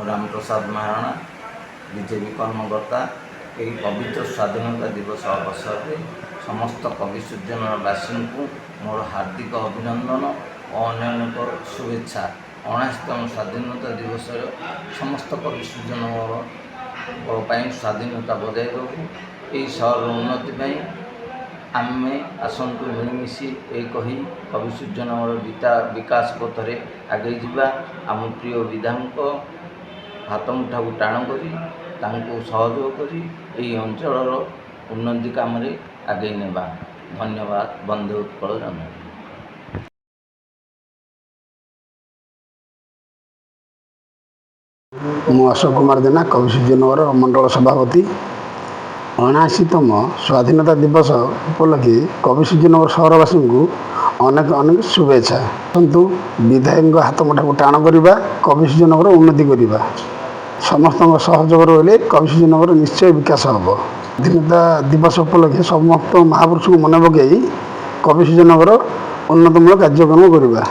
Ramprasad Maharana BJP कर्मकर्ता यही पवित्र स्वाधीनता दिवस अवसर में समस्त कवि सज्जनवासी को मोर हार्दिक अभिनंदन और अनेक शुभेच्छा। 79तम स्वाधीनता दिवस समस्त कवि सज्जन स्वाधीनता बजाय रहू यही सहर उन्नति आम आसतु मिलमिशि एक ही कवि सृजन विकास पथरे आगे जावा। आम प्रिय विधायक हाथ मुठा टाण कर सहयोग कर अंचल उन्नति काम आगे नेबा। धन्यवाद। बंदे उत्कल जन। मु अशोक कुमार जेना कवि सृजनवर मंडल सभापति। 79तम स्वाधीनता दिवस उपलक्षे कवि सृजनगर सहरवासी को अनेक अनेक शुभेच्छा। किंतु विधायक हाथ मुठा टाण करवा कवि सृजनगर उन्नति करवा समस्त सहयोग रही कवि सृजनगर निश्चय विकास हम। स्वाधीनता दिवस उपलक्षे समस्त महापुरुष को मन पकई कवि सृजनगर उन्नतमूलक कार्यक्रम करवा।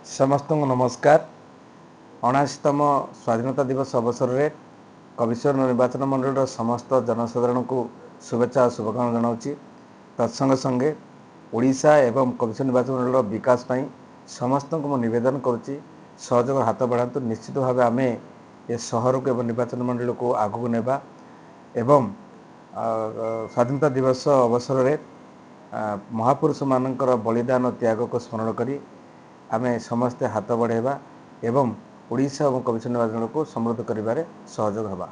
समस्त को नमस्कार। 79तम स्वाधीनता दिवस अवसर में कविश्वर निर्वाचन मंडल समस्त जनसाधारण को शुभेच्छा और शुभकामना जनाऊँगी। तत्संगे संगे ओडिशा एवं कविश्वर निर्वाचन मंडल विकास पाई समस्त को निवेदन करुच्ची सहयोग हाथ बढ़ातु। निश्चित भाव आम ये सहर को एवं निर्वाचन मंडल को आगू नेबा एवं स्वाधीनता दिवस अवसर में महापुरुष मानकर बलिदान त्याग को स्मरण करी आमे समस्ते हाथ बढ़ेबा एवं ओडिशा और कविश्वर निर्वाचन को समृद्ध करिबारे सहयोग हेबा।